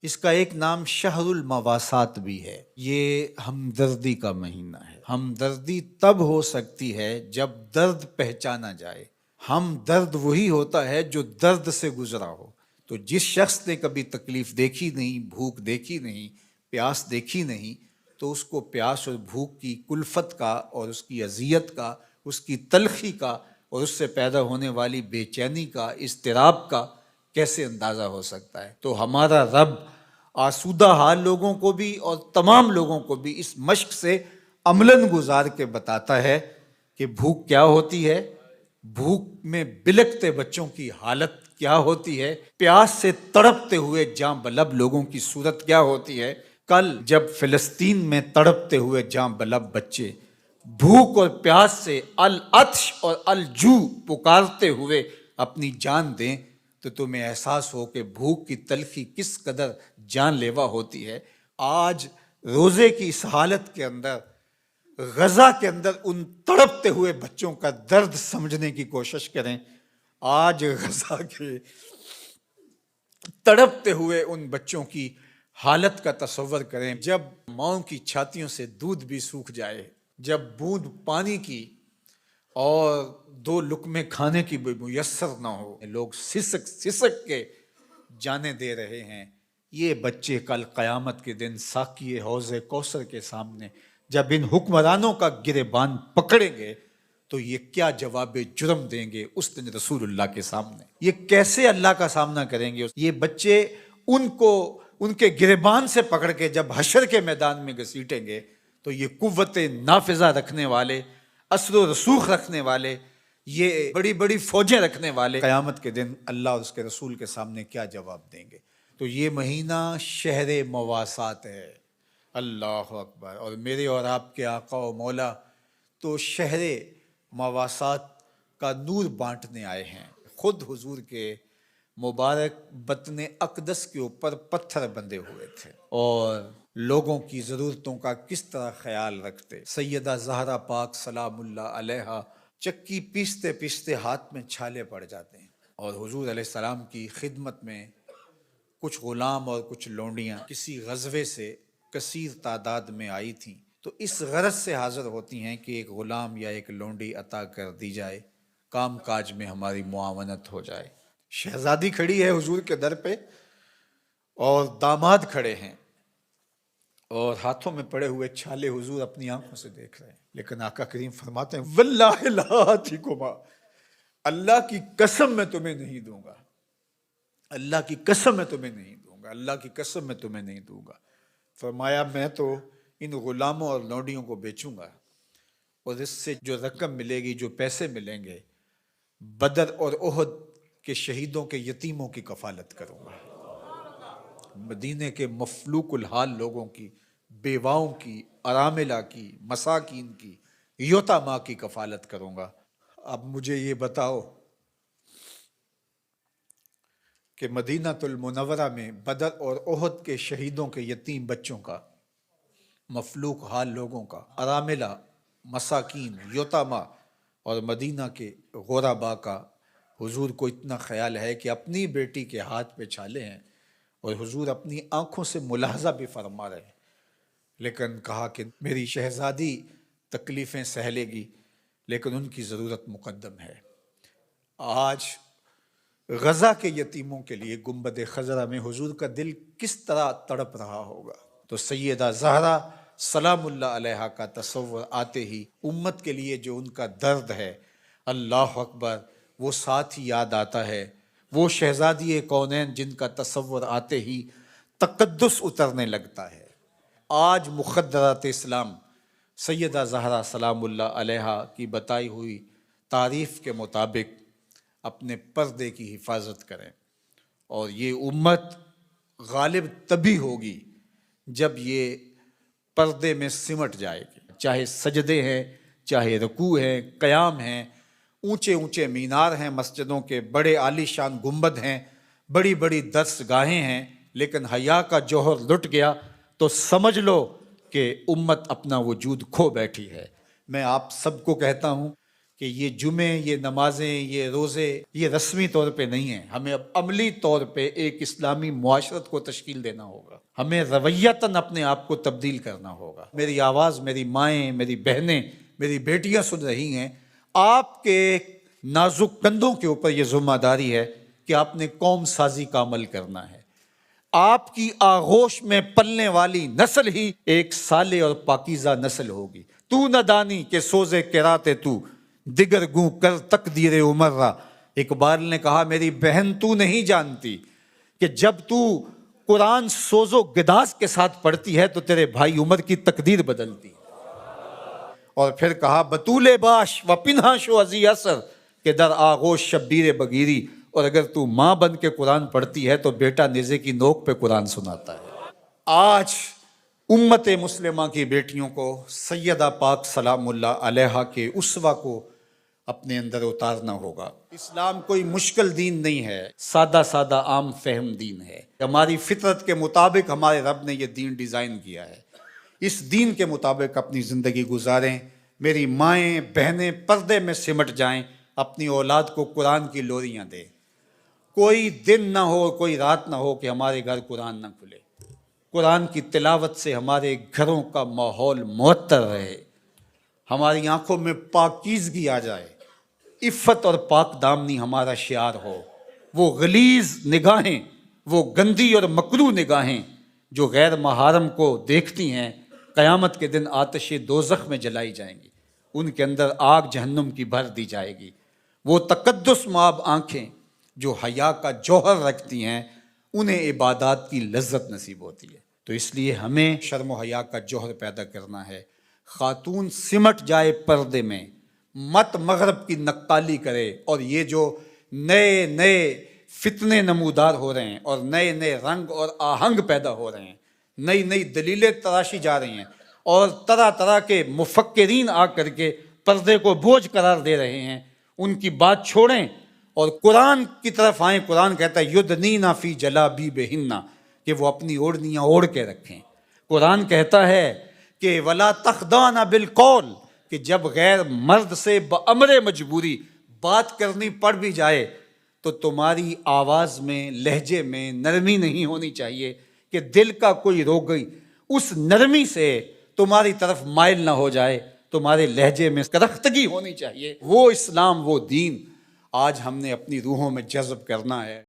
इसका एक नाम शहरुल मवासात भी है। ये हमदर्दी का महीना है। हमदर्दी तब हो सकती है जब दर्द पहचाना जाए। हमदर्द वही होता है जो दर्द से गुजरा हो। तो जिस शख्स ने कभी तकलीफ देखी नहीं, भूख देखी नहीं, प्यास देखी नहीं, तो उसको प्यास और भूख की कुल्फत का और उसकी अजियत का, उसकी तलखी का और उससे पैदा होने वाली बेचैनी का, इस्तिराब का कैसे अंदाज़ा हो सकता है। तो हमारा रब आसूदा हाल लोगों को भी और तमाम लोगों को भी इस मश्क से अमलन गुजार के बताता है कि भूख क्या होती है, भूख में बिलखते बच्चों की हालत क्या होती है, प्यास से तड़पते हुए जां बलब लोगों की सूरत क्या होती है। कल जब फिलिस्तीन में तड़पते हुए जां बलब बच्चे भूख और प्यास से अल अत्श और अल जू पुकारते हुए अपनी जान दें, तो तुम्हें एहसास हो कि भूख की तलखी किस कदर जानलेवा होती है। आज रोजे की इस हालत के अंदर, गजा के अंदर उन तड़पते हुए बच्चों का दर्द समझने की कोशिश करें। आज गजा के तड़पते हुए उन बच्चों की हालत का तस्वर करें, जब माओं की छातियों से दूध भी सूख जाए, जब बूंद पानी की और दो लुकमे खाने की भी मुयस्सर ना हो, लोग सिसक सिसक के जाने दे रहे हैं। ये बच्चे कल क़यामत के दिन साकिए हौज़े कौसर के सामने जब इन हुक्मरानों का गिरेबान पकड़ेंगे, तो ये क्या जवाब जुर्म देंगे उस दिन रसूलुल्लाह के सामने। ये कैसे अल्लाह का सामना करेंगे। ये बच्चे उनको उनके गिरेबान से पकड़ के जब हशर के मैदान में घसीटेंगे, तो ये कुव्वत नाफिजा रखने वाले, असर रसूख रखने वाले, ये बड़ी बड़ी फौजें रखने वाले क़यामत के दिन अल्लाह और उसके रसूल के सामने क्या जवाब देंगे। तो ये महीना शहर मवासात है। अल्लाह अकबर। और मेरे और आपके आका व मौला तो शहर मवासात का नूर बांटने आए हैं। खुद हुजूर के मुबारक बतने अकदस के ऊपर पत्थर बंधे हुए थे और लोगों की ज़रूरतों का किस तरह ख्याल रखते। सैयदा ज़हरा पाक सलामुल्लाह अलैहा चक्की पीसते पीसते हाथ में छाले पड़ जाते हैं और हुजूर अलैहिस्सलाम की खिदमत में कुछ गुलाम और कुछ लौंडियाँ किसी गज़वे से कसीर तादाद में आई थीं, तो इस गरज से हाजिर होती हैं कि एक गुलाम या एक लौंडी अता कर दी जाए, काम काज में हमारी मुआवनत हो जाए। शहजादी खड़ी है हुजूर के दर पे और दामाद खड़े हैं और हाथों में पड़े हुए छाले हुजूर अपनी आंखों से देख रहे हैं। लेकिन आका करीम फरमाते हैं, वल्लाहि ला आतिकुमा, अल्लाह की कसम मैं तुम्हें नहीं दूंगा, अल्लाह की कसम मैं तुम्हें नहीं दूंगा, अल्लाह की कसम मैं तुम्हें नहीं दूंगा। फरमाया मैं तो इन गुलामों और लौंडियों को बेचूंगा और इससे जो रकम मिलेगी, जो पैसे मिलेंगे, बदर और ओहद के शहीदों के यतीमों की कफालत करूंगा, मदीने के मफलूकुल हाल लोगों की, बेवाओं की, अरामिला की, मसाकीन की, योतामा की कफालत करूंगा। अब मुझे ये बताओ कि मदीनातुल मुनव्वरा में बदर और ओहद के शहीदों के यतीम बच्चों का, मफलूक हाल लोगों का, अरामिला, मसाकीन, योतामा और मदीना के गुरबा का हुजूर को इतना ख्याल है कि अपनी बेटी के हाथ पे छाले हैं और हुजूर अपनी आंखों से मुलाहजा भी फरमा रहे हैं। लेकिन कहा कि मेरी शहजादी तकलीफ़ें सह लेगी, लेकिन उनकी ज़रूरत मुकद्दम है। आज गजा के यतीमों के लिए गुंबद खजरा में हुजूर का दिल किस तरह तड़प रहा होगा। तो सैयदा ज़हरा सलामुल्लाह अलैहा का तस्वर आते ही उम्मत के लिए जो उनका दर्द है, अल्लाह अकबर, वो साथ ही याद आता है। वो शहजादी कौनैन जिनका तस्वर आते ही तकद्दुस उतरने लगता है। आज मुक़द्दरात इस्लाम सैयदा ज़हरा सलामुल्लाह अलैहा की बताई हुई तारीफ़ के मुताबिक अपने पर्दे की हिफाजत करें और ये उम्मत गालिब तभी होगी जब ये पर्दे में सिमट जाएगी। चाहे सजदे हैं, चाहे रुकू है, क़याम हैं, ऊंचे ऊंचे मीनार हैं, मस्जिदों के बड़े आलीशान गुंबद हैं, बड़ी बड़ी दरसगाहें हैं, लेकिन हया का जौहर लुट गया तो समझ लो कि उम्मत अपना वजूद खो बैठी है। मैं आप सबको कहता हूँ कि ये जुमे, ये नमाजें, ये रोज़े, ये रस्मी तौर पे नहीं है। हमें अब अमली तौर पे एक इस्लामी मुआशरत को तश्कील देना होगा। हमें रवैयतन अपने आप को तब्दील करना होगा। मेरी आवाज़ मेरी माएँ, मेरी बहनें, मेरी बेटियाँ सुन रही हैं। आपके नाजुक कंधों के ऊपर ये ज़िम्मेदारी है कि आपने कौम साजी का अमल करना है। आपकी आगोश में पलने वाली नस्ल ही एक साले और पाकीज़ा नस्ल होगी। तू न दानी के सोजे किराते तू दिगर गूं कर तकदीर उमर्रा। इकबाल ने कहा, मेरी बहन तू नहीं जानती कि जब तू कुरान सोजो गिदास के साथ पढ़ती है तो तेरे भाई उमर की तकदीर बदलती है। और फिर कहा, बतूले बाश व पिन्हाशो अजी असर के दर आगोश शब्बीर बगीरी। और अगर तू माँ बन के कुरान पढ़ती है तो बेटा नेज़े की नोक पे कुरान सुनाता है। आज उम्मत मुस्लिमा की बेटियों को सैयदा पाक सलामुल्लाह अलैहा के उसवा को अपने अंदर उतारना होगा। इस्लाम कोई मुश्किल दीन नहीं है, सादा सादा आम फहम दीन है। हमारी फितरत के मुताबिक हमारे रब ने यह दीन डिज़ाइन किया है। इस दीन के मुताबिक अपनी ज़िंदगी गुजारें। मेरी माएँ बहनें पर्दे में सिमट जाएं, अपनी औलाद को कुरान की लोरियाँ दें। कोई दिन ना हो, कोई रात ना हो कि हमारे घर कुरान ना खुले। कुरान की तिलावत से हमारे घरों का माहौल मुअत्तर रहे, हमारी आंखों में पाकीज़गी आ जाए, इफ़्फ़त और पाक दामनी हमारा शियार हो। वो गलीज़ निगाहें, वो गंदी और मकरूह निगाहें जो गैर महारम को देखती हैं, क़यामत के दिन आतिश दोज़ख में जलाई जाएंगी। उनके अंदर आग जहन्नुम की भर दी जाएगी। वो तक़द्दुस माब आँखें जो हया का जौहर रखती हैं, उन्हें इबादत की लज्जत नसीब होती है। तो इसलिए हमें शर्म व हया का जौहर पैदा करना है। खातून सिमट जाए पर्दे में, मत मगरब की नक्काली करे। और ये जो नए नए फितने नमूदार हो रहे हैं और नए नए रंग और आहंग पैदा हो रहे हैं, नई नई दलीलें तराशी जा रही हैं और तरह तरह के मुफक्किरीन आ करके पर्दे को बोझ करार दे रहे हैं, उनकी बात छोड़ें और कुरान की तरफ आएँ। कुरान कहता है युदनीना फी जलाबी बेहिन्ना, कि वो अपनी ओढ़नियाँ ओढ़ के रखें। कुरान कहता है कि वला तखदाना बिलकौल, कि जब गैर मर्द से बअमरे मजबूरी बात करनी पड़ भी जाए तो तुम्हारी आवाज़ में, लहजे में नरमी नहीं होनी चाहिए कि दिल का कोई रोगी उस नरमी से तुम्हारी तरफ माइल ना हो जाए। तुम्हारे लहजे में करख्तगी होनी चाहिए। वो इस्लाम, वो दीन आज हमने अपनी रूहों में जज्ब करना है।